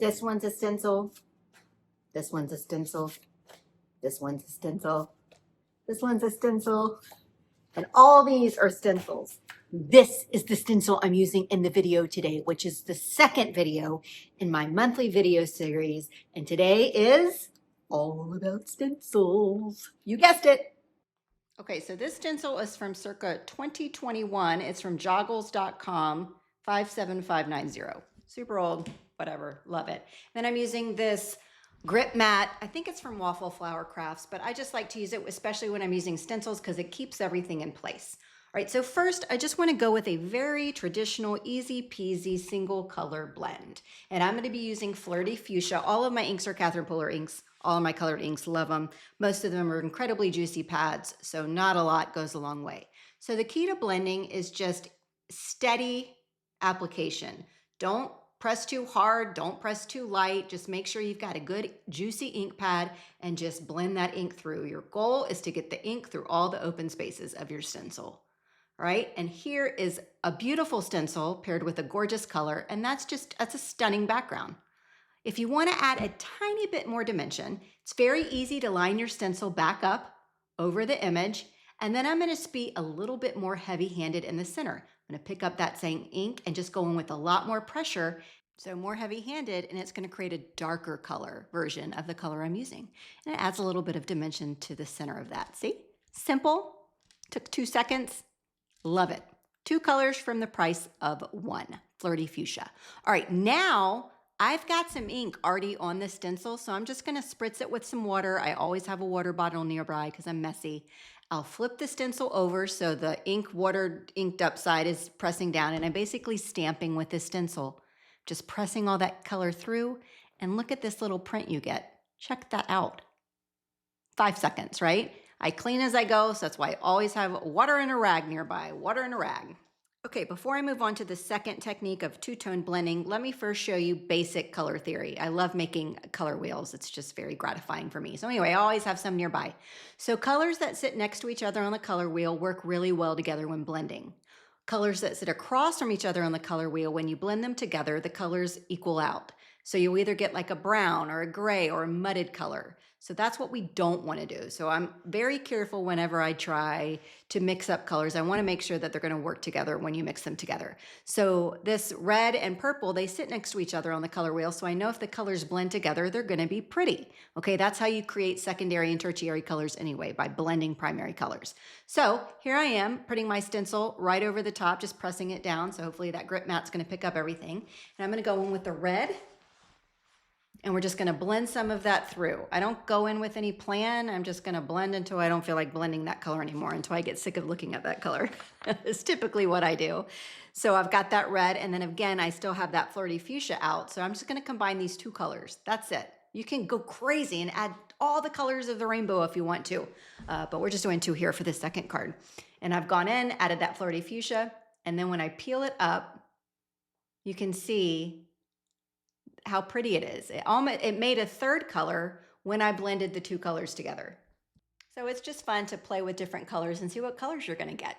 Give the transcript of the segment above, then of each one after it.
This one's a stencil. This one's a stencil. This one's a stencil. This one's a stencil. And all these are stencils. This is the stencil I'm using in the video today, which is the second video in my monthly video series. And today is all about stencils. You guessed it. Okay, so this stencil is from circa 2021. It's from joggles.com, 57590. Super old, whatever, love it. Then I'm using this grip mat. I think it's from Waffle Flower Crafts, but I just like to use it, especially when I'm using stencils, because it keeps everything in place. All right, so first I just want to go with a very traditional, easy peasy single color blend. And I'm going to be using Flirty Fuchsia. All of my inks are Catherine Puller inks. All of my colored inks, love them. Most of them are incredibly juicy pads, so not a lot goes a long way. So the key to blending is just steady application. Don't press too hard, don't press too light. Just make sure you've got a good juicy ink pad and just blend that ink through. Your goal is to get the ink through all the open spaces of your stencil. All right, and here is a beautiful stencil paired with a gorgeous color, and that's a stunning background. If you want to add a tiny bit more dimension, it's very easy to line your stencil back up over the image, and then I'm going to be a little bit more heavy-handed in the center. I'm going to pick up that same ink and just go in with a lot more pressure, so more heavy-handed, and it's going to create a darker color version of the color I'm using. And it adds a little bit of dimension to the center of that. See? Simple. Took 2 seconds. Love it. 2 colors from the price of 1. Flirty Fuchsia. All right, now I've got some ink already on the stencil, so I'm just going to spritz it with some water. I always have a water bottle nearby because I'm messy. I'll flip the stencil over so the inked up side is pressing down, and I'm basically stamping with this stencil, just pressing all that color through. And look at this little print you get. Check that out. 5 seconds, right? I clean as I go, so that's why I always have water and a rag nearby. Water and a rag. Okay, before I move on to the second technique of two-tone blending, let me first show you basic color theory. I love making color wheels. It's just very gratifying for me. So anyway, I always have some nearby. So colors that sit next to each other on the color wheel work really well together when blending. Colors that sit across from each other on the color wheel, when you blend them together, the colors equal out. So you either get like a brown or a gray or a mudded color. So that's what we don't want to do. So I'm very careful whenever I try to mix up colors. I want to make sure that they're going to work together when you mix them together. So this red and purple, they sit next to each other on the color wheel. So I know if the colors blend together, they're going to be pretty. Okay, that's how you create secondary and tertiary colors anyway, by blending primary colors. So here I am putting my stencil right over the top, just pressing it down. So hopefully that grip mat's going to pick up everything. And I'm going to go in with the red. And we're just going to blend some of that through. I don't go in with any plan. I'm just going to blend until I don't feel like blending that color anymore, until I get sick of looking at that color. It's typically what I do. So I've got that red, and then again, I still have that Flirty Fuchsia out. So I'm just going to combine these 2 colors. That's it. You can go crazy and add all the colors of the rainbow if you want to, but we're just doing 2 here for the second card. And I've gone in, added that Flirty Fuchsia, and then when I peel it up, you can see how pretty it is. It made a 3rd color when I blended the 2 colors together. So it's just fun to play with different colors and see what colors you're going to get.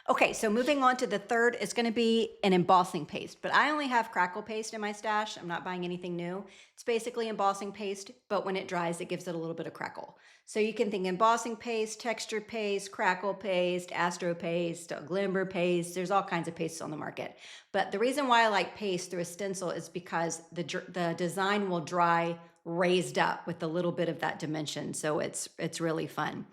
Okay, so moving on to the third, it's going to be an embossing paste, but I only have crackle paste in my stash. I'm not buying anything new. It's basically embossing paste, but when it dries, it gives it a little bit of crackle. So you can think embossing paste, texture paste, crackle paste, astro paste, glimmer paste. There's all kinds of pastes on the market. But the reason why I like paste through a stencil is because the design will dry raised up with a little bit of that dimension. So it's really fun.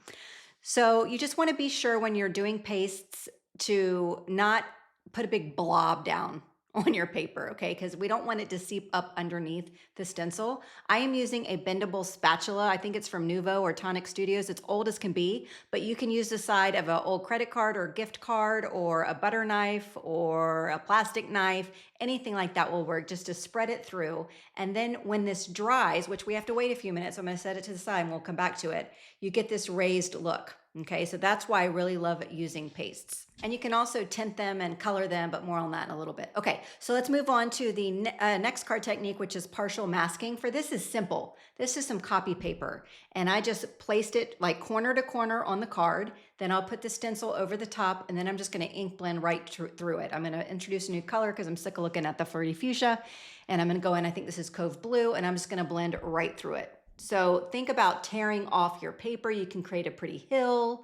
So you just want to be sure when you're doing pastes to not put a big blob down on your paper, okay? Because we don't want it to seep up underneath the stencil. I am using a bendable spatula. I think it's from Nuvo or Tonic Studios. It's old as can be, but you can use the side of an old credit card or gift card or a butter knife or a plastic knife. Anything like that will work, just to spread it through. And then when this dries, which we have to wait a few minutes, I'm going to set it to the side and we'll come back to it, you get this raised look. Okay, so that's why I really love using pastes. And you can also tint them and color them, but more on that in a little bit. Okay, so let's move on to the next card technique, which is partial masking. For this is simple. This is some copy paper. And I just placed it like corner to corner on the card. Then I'll put the stencil over the top, and then I'm just gonna ink blend right through it. I'm gonna introduce a new color because I'm sick of looking at the Flirty Fuchsia. And I'm gonna go in, I think this is Cove Blue, and I'm just gonna blend right through it. So think about tearing off your paper. You can create a pretty hill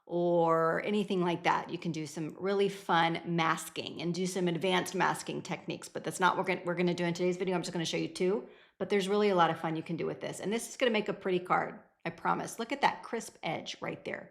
or anything like that. You can do some really fun masking and do some advanced masking techniques, but that's not what we're gonna do in today's video. I'm just gonna show you two, but there's really a lot of fun you can do with this. And this is gonna make a pretty card, I promise. Look at that crisp edge right there.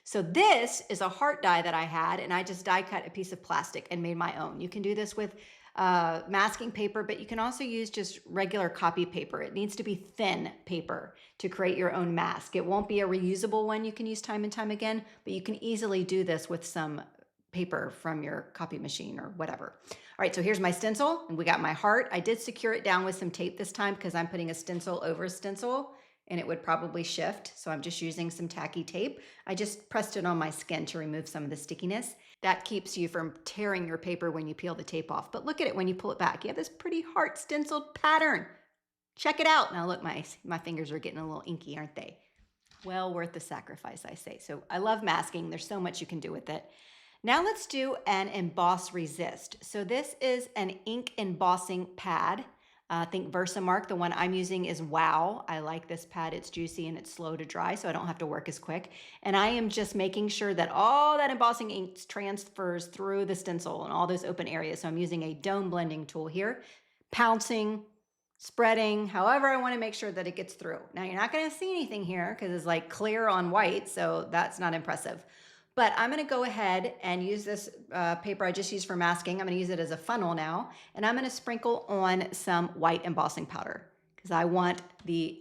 So this is a heart die that I had, and I just die cut a piece of plastic and made my own. You can do this with masking paper, but you can also use just regular copy paper. It needs to be thin paper to create your own mask. It won't be a reusable one you can use time and time again, but you can easily do this with some paper from your copy machine or whatever. All right, so here's my stencil, and we got my heart. I did secure it down with some tape this time because I'm putting a stencil over a stencil, and it would probably shift. So I'm just using some tacky tape. I just pressed it on my skin to remove some of the stickiness. That keeps you from tearing your paper when you peel the tape off. But look at it when you pull it back. You have this pretty heart stenciled pattern. Check it out. Now look, my fingers are getting a little inky, aren't they? Well worth the sacrifice, I say. So I love masking. There's so much you can do with it. Now let's do an emboss resist. So this is an ink embossing pad. I think Versamark, the one I'm using is Wow. I like this pad. It's juicy and it's slow to dry, so I don't have to work as quick. And I am just making sure that all that embossing ink transfers through the stencil and all those open areas. So I'm using a dome blending tool here, pouncing, spreading, however I want to make sure that it gets through. Now you're not going to see anything here because it's like clear on white, so that's not impressive. But I'm going to go ahead and use this paper I just used for masking. I'm going to use it as a funnel now, and I'm going to sprinkle on some white embossing powder because I want the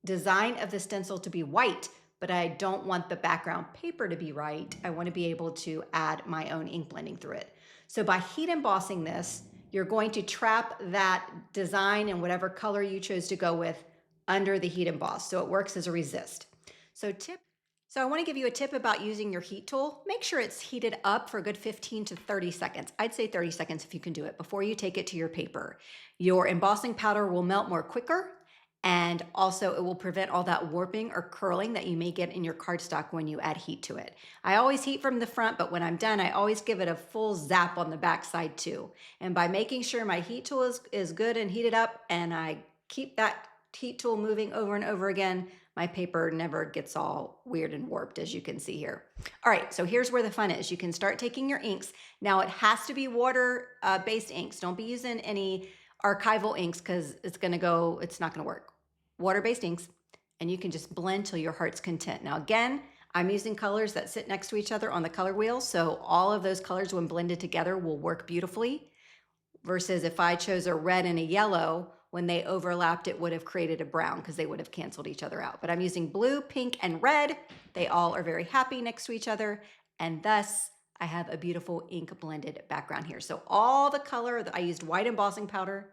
design of the stencil to be white, but I don't want the background paper to be white. I want to be able to add my own ink blending through it. So by heat embossing this, you're going to trap that design and whatever color you chose to go with under the heat emboss, so it works as a resist. So I want to give you a tip about using your heat tool. Make sure it's heated up for a good 15 to 30 seconds. I'd say 30 seconds if you can do it before you take it to your paper. Your embossing powder will melt more quicker, and also it will prevent all that warping or curling that you may get in your cardstock when you add heat to it. I always heat from the front, but when I'm done, I always give it a full zap on the back side too. And by making sure my heat tool is good and heated up, and I keep that heat tool moving over and over again, my paper never gets all weird and warped, as you can see here. All right, so here's where the fun is. You can start taking your inks. Now it has to be water-based inks. Don't be using any archival inks because it's not gonna work. Water-based inks, and you can just blend till your heart's content. Now again, I'm using colors that sit next to each other on the color wheel, so all of those colors when blended together will work beautifully, versus if I chose a red and a yellow, when they overlapped, it would have created a brown because they would have canceled each other out. But I'm using blue, pink, and red. They all are very happy next to each other, and thus I have a beautiful ink blended background here. So all the color, I used white embossing powder,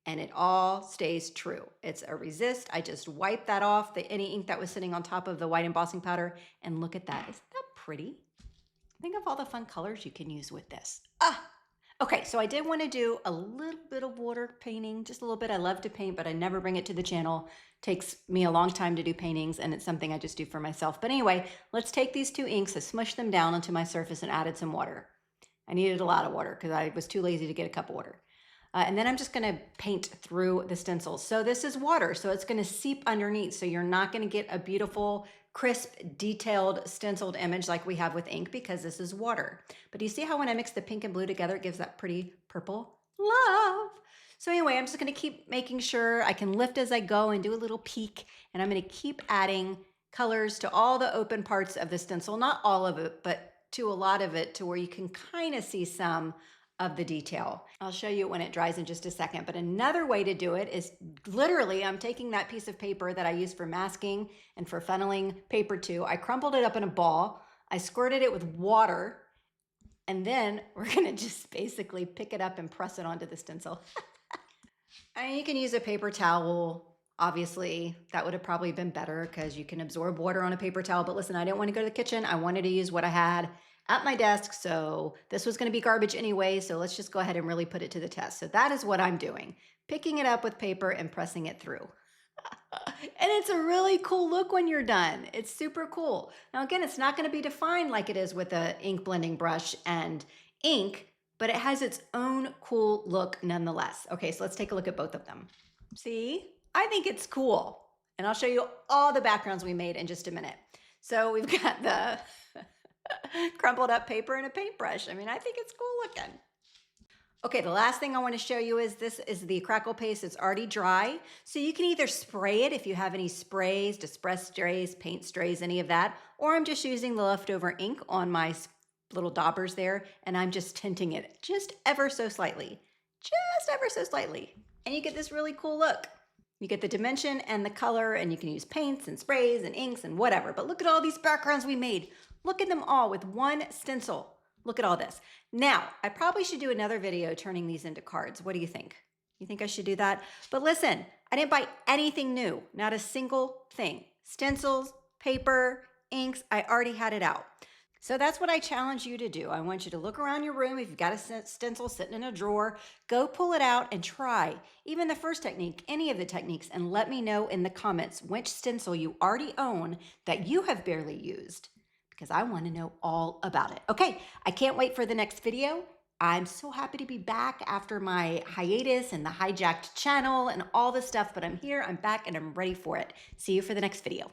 and it all stays true. It's a resist. I just wiped that off, any ink that was sitting on top of the white embossing powder, and look at that. Isn't that pretty? Think of all the fun colors you can use with this. Okay, so I did want to do a little bit of water painting, just a little bit. I love to paint, but I never bring it to the channel. Takes me a long time to do paintings, and it's something I just do for myself. But anyway, let's take these two inks, I smushed them down onto my surface and added some water. I needed a lot of water because I was too lazy to get a cup of water. And then I'm just going to paint through the stencils. So this is water, so it's going to seep underneath, so you're not going to get a beautiful, crisp, detailed, stenciled image like we have with ink because this is water. But you see how when I mix the pink and blue together, it gives that pretty purple love. So anyway, I'm just going to keep making sure I can lift as I go and do a little peek, and I'm going to keep adding colors to all the open parts of the stencil, not all of it, but to a lot of it, to where you can kind of see some of the detail. I'll show you when it dries in just a second, but another way to do it is literally I'm taking that piece of paper that I use for masking and for funneling paper too. I crumpled it up in a ball, I squirted it with water, and then we're gonna just basically pick it up and press it onto the stencil. And you can use a paper towel. Obviously, that would have probably been better because you can absorb water on a paper towel. But listen, I didn't want to go to the kitchen. I wanted to use what I had at my desk. So this was going to be garbage anyway. So let's just go ahead and really put it to the test. So that is what I'm doing, picking it up with paper and pressing it through. And it's a really cool look when you're done. It's super cool. Now, again, it's not going to be defined like it is with a ink blending brush and ink, but it has its own cool look nonetheless. Okay, so let's take a look at both of them. See, I think it's cool. And I'll show you all the backgrounds we made in just a minute. So we've got the crumpled up paper and a paintbrush. I mean, I think it's cool looking. Okay, the last thing I want to show you is this is the crackle paste. It's already dry. So you can either spray it if you have any sprays, distress sprays, paint sprays, any of that, or I'm just using the leftover ink on my little daubers there, and I'm just tinting it just ever so slightly. Just ever so slightly. And you get this really cool look. You get the dimension and the color, and you can use paints and sprays and inks and whatever. But look at all these backgrounds we made. Look at them all with one stencil. Look at all this. Now, I probably should do another video turning these into cards. What do you think? You think I should do that? But listen, I didn't buy anything new, not a single thing. Stencils, paper, inks, I already had it out. So that's what I challenge you to do. I want you to look around your room. If you've got a stencil sitting in a drawer, go pull it out and try even the first technique, any of the techniques, and let me know in the comments which stencil you already own that you have barely used, because I want to know all about it. Okay, I can't wait for the next video. I'm so happy to be back after my hiatus and the hijacked channel and all this stuff, but I'm here, I'm back, and I'm ready for it. See you for the next video.